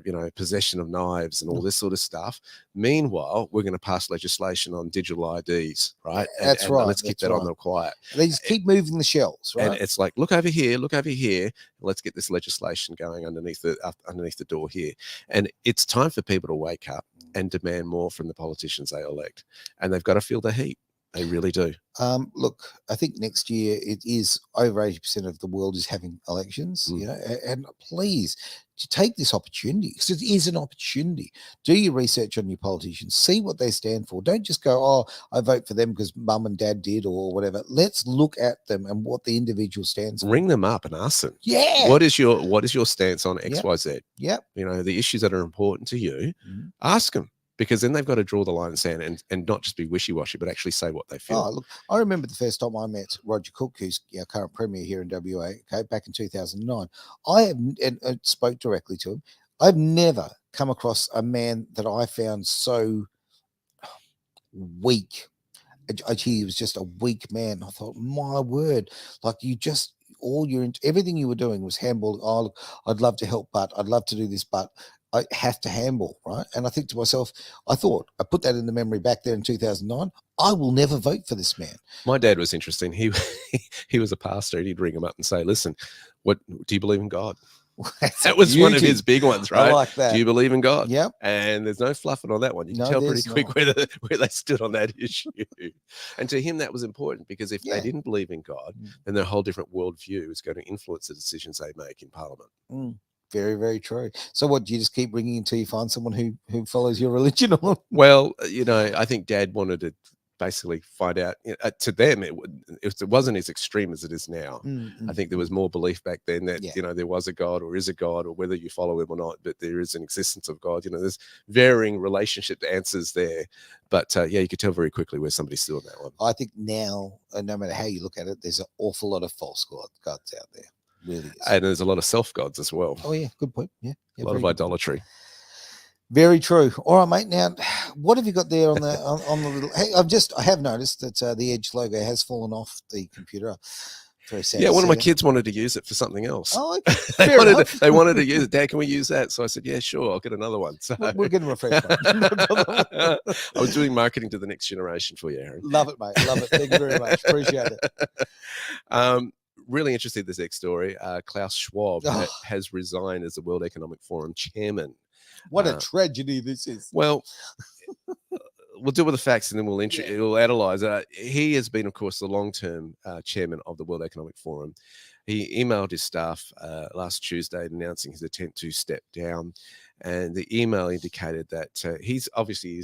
you know, possession of knives and all this sort of stuff. Meanwhile, we're going to pass legislation on digital IDs, right? That's right. Let's keep that on the quiet. They just keep moving the shells, right? And it's like, look over here. Let's get this legislation going underneath the door here. And it's time for people to wake up and demand more from the politicians they elect. And they've got to feel the heat. They really do. Look, I think next year it is over 80% of the world is having elections, you know, and please take this opportunity, because it is an opportunity. Do your research on your politicians, see what they stand for. Don't just go, oh, I vote for them because mum and dad did or whatever. Let's look at them and what the individual stands for. Ring them up and ask them. Yeah. What is your stance on XYZ? Yep. You know, the issues that are important to you, ask them. Because then they've got to draw the line in the sand and not just be wishy-washy, but actually say what they feel. Oh, look, I remember the first time I met Roger Cook, who's our current premier here in WA, okay, back in 2009. I have and spoke directly to him. I've never come across a man that I found so weak. He was just a weak man. I thought, my word, like everything you were doing was handball. Oh, look, I'd love to help, but I'd love to do this, but I have to handball, right? And I think to myself, I put that in the memory back there in 2009. I will never vote for this man. My dad was interesting. He was a pastor, and he'd ring him up and say, listen, what do you believe in God? That was one of his big ones, right? I like that. Do you believe in God? Yep. And there's no fluffing on that one. You can tell pretty quick where they stood on that issue. And to him, that was important, because if they didn't believe in God, then their whole different worldview is going to influence the decisions they make in Parliament. Very, very true. So what, do you just keep ringing until you find someone who follows your religion? Well, you know, I think Dad wanted to basically find out, you know, to them, it wasn't as extreme as it is now. I think there was more belief back then that, you know, there was a God or is a God, or whether you follow him or not, but there is an existence of God. You know, there's varying relationship answers there. But you could tell very quickly where somebody's still in that one. I think now, no matter how you look at it, there's an awful lot of false gods out there. Really is. And there's a lot of self-gods as well. Oh, yeah. Good point. Yeah. A lot of idolatry. Very true. All right, mate. Now, what have you got there on the on the little? Hey, I have noticed that the Edge logo has fallen off the computer. Very sad. Yeah, one of my kids wanted to use it for something else. Oh, okay. They wanted to use it. Dad, can we use that? So I said, yeah, sure. I'll get another one. So we're getting refreshed. I was doing marketing to the next generation for you, Aaron. Love it, mate. Love it. Thank you very much. Appreciate it. Really interested in this next story. Klaus Schwab has resigned as the World Economic Forum chairman. What a tragedy this is. Well, we'll deal with the facts and then we'll analyze. He has been, of course, the long-term chairman of the World Economic Forum. He emailed his staff last Tuesday announcing his attempt to step down. And the email indicated that he's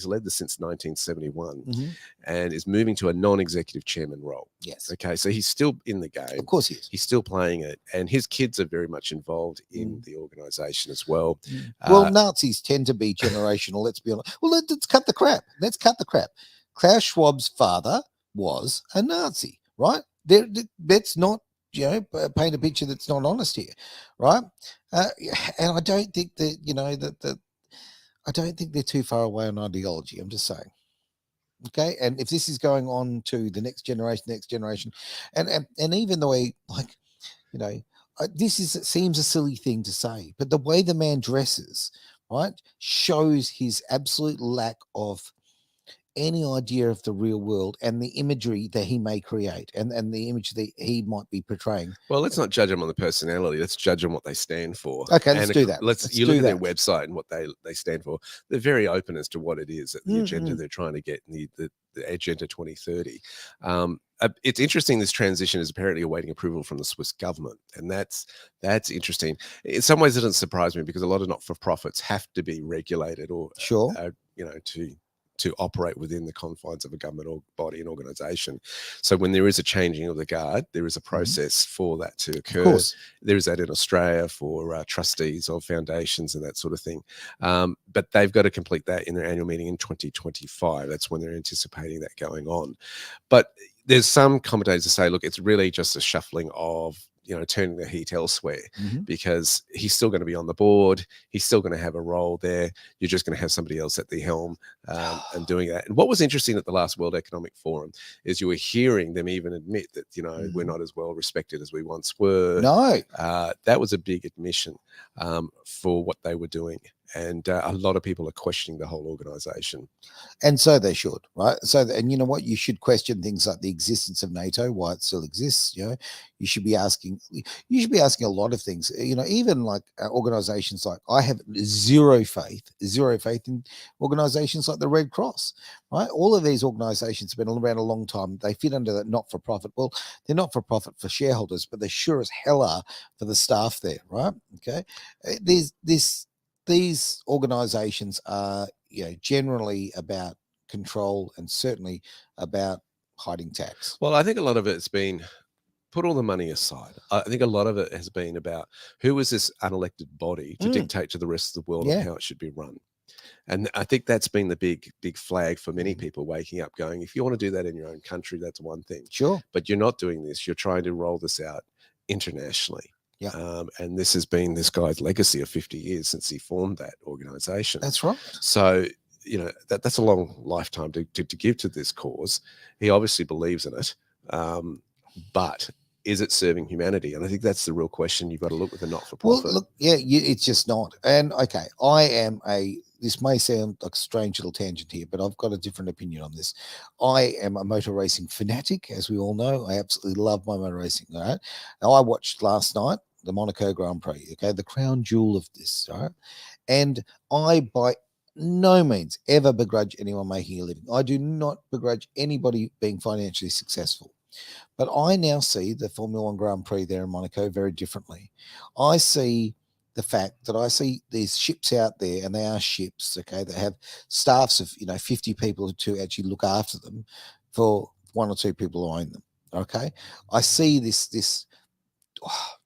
led this since 1971 and is moving to a non-executive chairman role. Yes. Okay. So he's still in the game. Of course he is. He's still playing it. And his kids are very much involved in the organization as well. Well, Nazis tend to be generational. Let's be honest. Well, let's cut the crap. Klaus Schwab's father was a Nazi, right? Let's not, paint a picture that's not honest here, right? And I don't think that, I don't think they're too far away on ideology. I'm just saying. Okay, and if this is going on to the next generation, and even the way, seems a silly thing to say, but the way the man dresses, right, shows his absolute lack of any idea of the real world and the imagery that he may create and the image that he might be portraying. Well, let's not judge them on the personality. Let's judge them what they stand for. Okay, let's do that. You look at their website and what they stand for. They're very open as to what it is, the agenda they're trying to get, the Agenda 2030. It's interesting. This transition is apparently awaiting approval from the Swiss government, and that's interesting. In some ways, it doesn't surprise me because a lot of not-for-profits have to be regulated or to operate within the confines of a government or body and organization. So when there is a changing of the guard, there is a process for that to occur. Of course. There is that in Australia for trustees of foundations and that sort of thing. But they've got to complete that in their annual meeting in 2025. That's when they're anticipating that going on. But there's some commentators that say, look, it's really just a shuffling of turning the heat elsewhere because he's still going to be on the board. He's still going to have a role there. You're just going to have somebody else at the helm and doing that. And what was interesting at the last World Economic Forum is you were hearing them even admit that, we're not as well respected as we once were. No. That was a big admission for what they were doing. And a lot of people are questioning the whole organization. And so they should, right? And you know what? You should question things like the existence of NATO, why it still exists. You should be asking a lot of things. Even like organizations like, I have zero faith in organizations like the Red Cross, right? All of these organizations have been around a long time. They fit under that not-for-profit. Well, they're not-for-profit for shareholders, but they sure as hell are for the staff there, right? Okay. These organizations are, generally about control and certainly about hiding tax. Well, I think a lot of it's been, put all the money aside, I think a lot of it has been about who is this unelected body to dictate to the rest of the world how it should be run. And I think that's been the big flag for many people waking up going, if you want to do that in your own country, that's one thing. Sure. But you're not doing this. You're trying to roll this out internationally. Yeah. And this has been this guy's legacy of 50 years since he formed that organization. That's right. So, that's a long lifetime to give to this cause. He obviously believes in it. But is it serving humanity? And I think that's the real question. You've got to look with a not-for-profit. Well, look, it's just not. And okay, this may sound like a strange little tangent here, but I've got a different opinion on this. I am a motor racing fanatic, as we all know. I absolutely love my motor racing. All right. Now, I watched last night the Monaco Grand Prix, okay, the crown jewel of this, all right? And I, by no means, ever begrudge anyone making a living. I do not begrudge anybody being financially successful. But I now see the Formula One Grand Prix there in Monaco very differently. I see the fact that I see these ships out there, and they are ships, okay, that have staffs of 50 people to actually look after them for one or two people who own them. Okay, I see this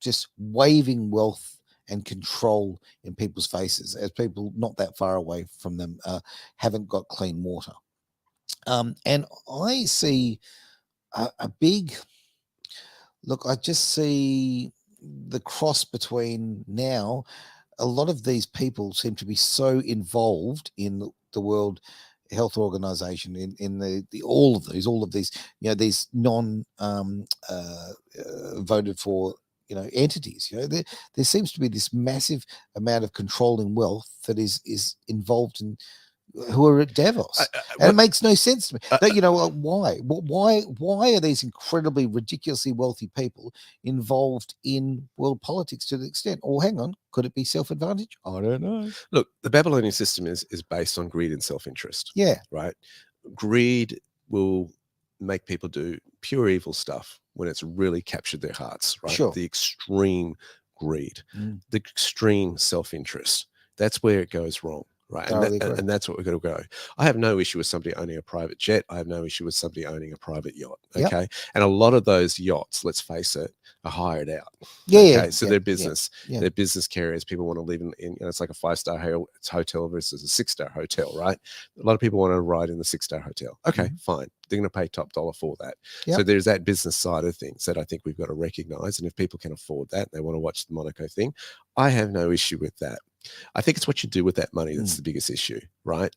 just waving wealth and control in people's faces as people not that far away from them haven't got clean water. And I see a big look. I just see the cross between now. A lot of these people seem to be so involved in the World Health Organization, in all of these, these non voted for, entities. There seems to be this massive amount of controlling wealth that is involved in, who are at Davos, and it makes no sense to me. Why? Why are these incredibly ridiculously wealthy people involved in world politics to the extent? Or hang on, could it be self-advantage? I don't know. Look, the Babylonian system is based on greed and self-interest. Yeah, right. greed will make people do pure evil stuff when it's really captured their hearts, right? Sure. The extreme greed, Mm. the extreme self-interest. That's where it goes wrong, right? Totally agree. And that's what we've got to go. I have no issue with somebody owning a private jet. I have no issue with somebody owning a private yacht, Yep. okay? And a lot of those yachts, let's face it, are hired out. Yeah, Okay, yeah, so yeah, they're business. yeah. They're business carriers. People want to live in it's like a 5-star hotel versus a 6-star hotel, right? A lot of people want to ride in the 6-star hotel. Okay, fine. They're going to pay top dollar for that. Yep. So there's that business side of things that I think we've got to recognize. And if people can afford that, and they want to watch the Monaco thing, I have no issue with that. I think it's what you do with that money that's the biggest issue, right?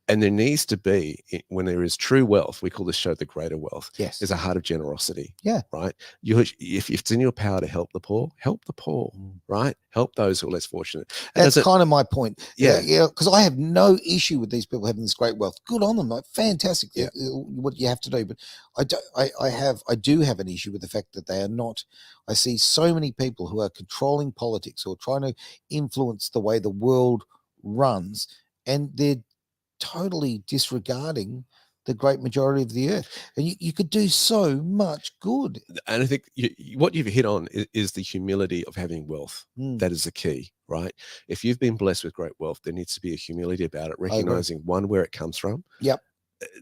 And there needs to be, when there is true wealth, we call this show the greater wealth. Yes. There's a heart of generosity. Yeah. Right. If it's in your power to help the poor, right? Help those who are less fortunate. And That's kind of my point. Yeah. Yeah. Because I have no issue with these people having this great wealth. Good on them. Like, fantastic. Yeah. What you have to do. But I do have an issue with the fact that they are not. I see so many people who are controlling politics or trying to influence the way the world runs, and they're totally disregarding the great majority of the earth. And you could do so much good. And I think what you've hit on is the humility of having wealth. That is the key, right? If you've been blessed with great wealth, there needs to be a humility about it, recognizing one, where it comes from. Yep.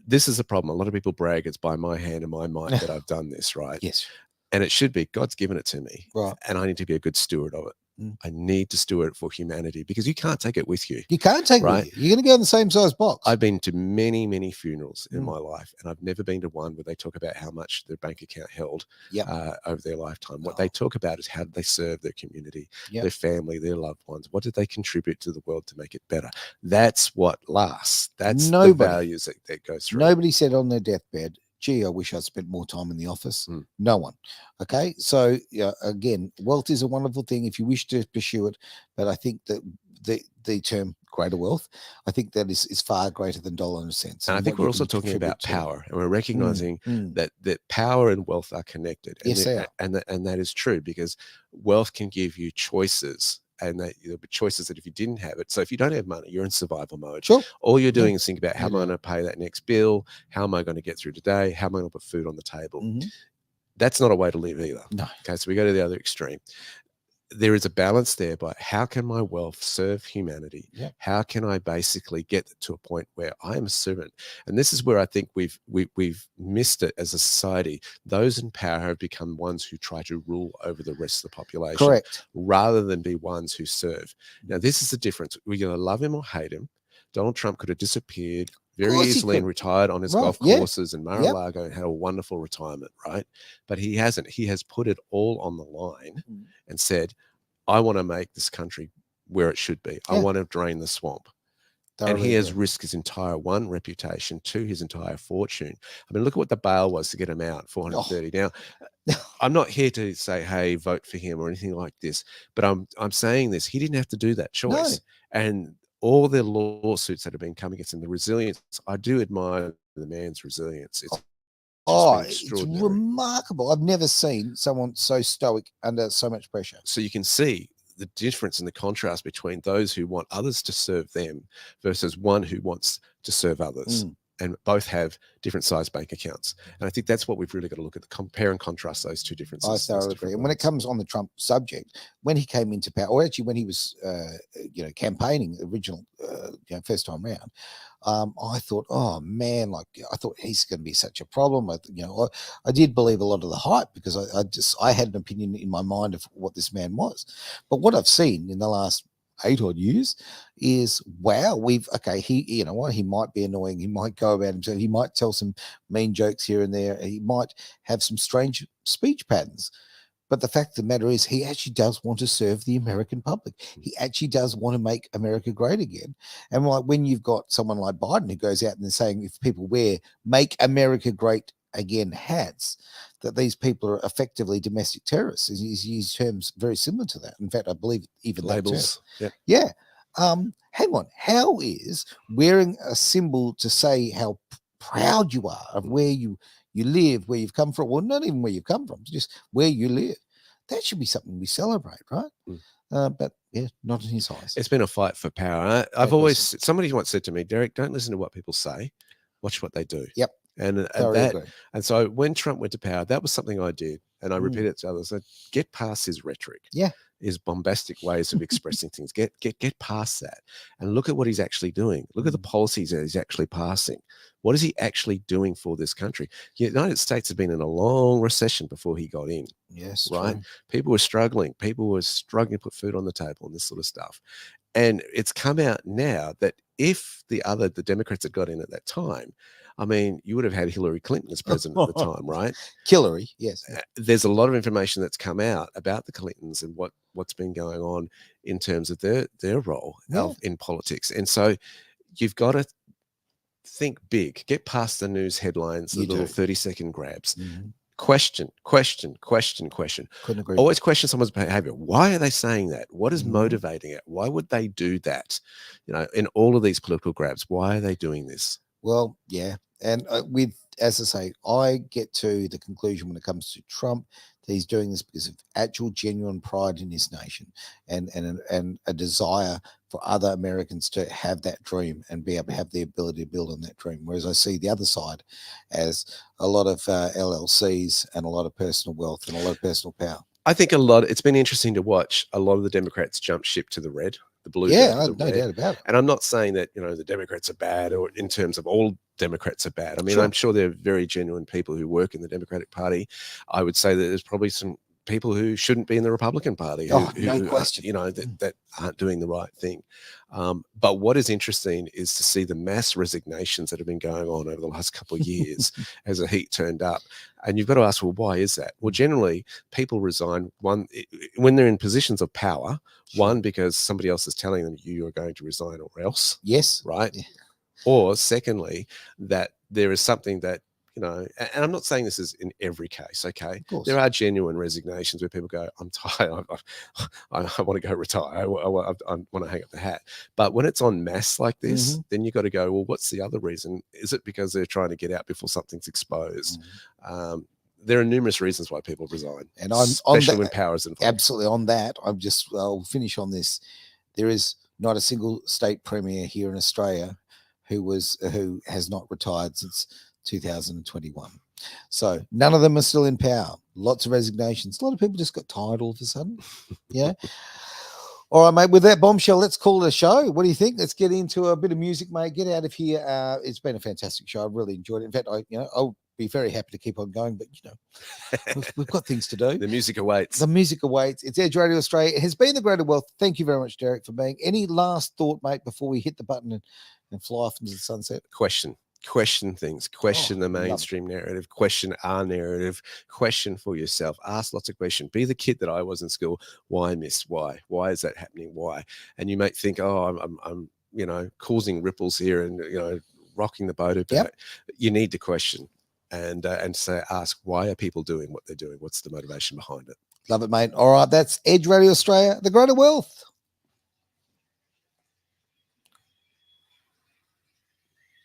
This is a problem. A lot of people brag it's by my hand and my might that I've done this, right? Yes. And it should be God's given it to me, right? And I need to be a good steward of it. I need to steward it for humanity, because you can't take it with you. You can't take it with you. You're going to go in the same size box. I've been to many, many funerals in my life, and I've never been to one where they talk about how much their bank account held over their lifetime. What they talk about is how did they serve their community, their family, their loved ones. What did they contribute to the world to make it better? That's what lasts. That's the values that go through. Nobody said on their deathbed, gee, I wish I'd spent more time in the office. No one. Okay. So again, wealth is a wonderful thing if you wish to pursue it. But I think that the term greater wealth, I think that is far greater than dollar and cents. And I think we're also talking about power, and we're recognizing that power and wealth are connected. And yes, they are. And that is true, because wealth can give you choices. And there'll be choices that if you didn't have it. So if you don't have money, you're in survival mode. Sure. All you're doing is think about how am I going to pay that next bill? How am I going to get through today? How am I going to put food on the table? That's not a way to live either. No. Okay, so we go to the other extreme. There is a balance there, but how can my wealth serve humanity? How can I basically get to a point where I am a servant? And this is where I think we've missed it as a society. Those in power have become ones who try to rule over the rest of the population. Correct. Rather than be ones who serve. Now, this is the difference. We're going to love him or hate him. Donald Trump could have disappeared very easily and retired on his golf courses in Mar-a-Lago and had a wonderful retirement, right? But he hasn't. He has put it all on the line and said, I want to make this country where it should be. I want to drain the swamp. And he has risked his entire, one, reputation, two, his entire fortune. I mean, look at what the bail was to get him out, 430. Now, I'm not here to say, hey, vote for him or anything like this, but I'm saying this. He didn't have to do that choice. No. And all the lawsuits that have been coming against him, the resilience, I do admire the man's resilience. It's remarkable. I've never seen someone so stoic under so much pressure. So you can see the difference and the contrast between those who want others to serve them versus one who wants to serve others. And both have different size bank accounts. And I think that's what we've really got to look at, compare and contrast those two differences. I thoroughly agree. And when it comes on the Trump subject, when he came into power, or actually when he was, campaigning original, first time round, I thought, oh man, I thought he's going to be such a problem. I did believe a lot of the hype because I had an opinion in my mind of what this man was. But what I've seen in the last 8 odd years is wow, he might be annoying, he might go about himself, he might tell some mean jokes here and there, he might have some strange speech patterns, but the fact of the matter is he actually does want to serve the American public. He actually does want to make America great again. And like when you've got someone like Biden who goes out and they're saying if people wear "Make America Great Again" hats, that these people are effectively domestic terrorists. He's used terms very similar to that. In fact, I believe even labels. Yeah. Hang on. How is wearing a symbol to say how proud you are of where you live, where you've come from? Well, not even where you've come from, just where you live. That should be something we celebrate, right? But yeah, not in his eyes. It's been a fight for power. I've always, somebody once said to me, Derek, don't listen to what people say. Watch what they do. Yep. And Thoroughly that, agree. and so when Trump went to power, that was something I did, and I repeated it to others. Get past his rhetoric. Yeah. His bombastic ways of expressing things. Get past that and look at what he's actually doing. Look at the policies that he's actually passing. What is he actually doing for this country? The United States had been in a long recession before he got in. Yes. Right? True. People were struggling. People were struggling to put food on the table and this sort of stuff. And it's come out now that if the Democrats had got in at that time, I mean, you would have had Hillary Clinton as president at the time, right? Hillary, yes. There's a lot of information that's come out about the Clintons and what's been going on in terms of their role in politics. And so you've got to think big, get past the news headlines, the little 30-second grabs. Question. Couldn't agree. Always question someone's behavior. Why are they saying that? What is motivating it? Why would they do that? In all of these political grabs, why are they doing this? Well, yeah. And as I say, I get to the conclusion when it comes to Trump that he's doing this because of actual genuine pride in his nation and a desire for other Americans to have that dream and be able to have the ability to build on that dream. Whereas I see the other side as a lot of LLCs and a lot of personal wealth and a lot of personal power. I think it's been interesting to watch a lot of the Democrats jump ship to the red. The blue, no doubt about it. And I'm not saying that the Democrats are bad, or in terms of all Democrats are bad. I mean, I'm sure there are very genuine people who work in the Democratic Party. I would say that there's probably some people who shouldn't be in the Republican Party, no question. that aren't doing the right thing. But what is interesting is to see the mass resignations that have been going on over the last couple of years as the heat turned up. And you've got to ask, well, why is that? Well, generally, people resign when they're in positions of power. One, because somebody else is telling them you are going to resign or else. Yes. Right. Yeah. Or secondly, that there is something that, and I'm not saying this is in every case, okay? There are genuine resignations where people go, I'm tired, I want to go retire, I want to hang up the hat. But when it's en masse like this, then you've got to go, well, what's the other reason? Is it because they're trying to get out before something's exposed? There are numerous reasons why people resign, and especially when power is involved. Absolutely. On that, I'll finish on this. There is not a single state premier here in Australia who has not retired since 2021. So none of them are still in power. Lots of resignations. A lot of people just got tired all of a sudden. Yeah. All right, mate. With that bombshell, let's call it a show. What do you think? Let's get into a bit of music, mate. Get out of here. It's been a fantastic show. I've really enjoyed it. In fact, I'll be very happy to keep on going, but we've got things to do. The music awaits. The music awaits. It's Edge Radio Australia. It has been the greater wealth. Thank you very much, Derek, for being. Any last thought, mate, before we hit the button and fly off into the sunset? Question things, question the mainstream narrative, question our narrative, question for yourself, ask lots of questions. Be the kid that I was in school. Why, miss? Why is that happening? Why? And you might think, I'm causing ripples here and rocking the boat a bit. Yep. You need to question and ask, why are people doing what they're doing? What's the motivation behind it? Love it, mate. All right, that's Edge Radio Australia, the greater wealth.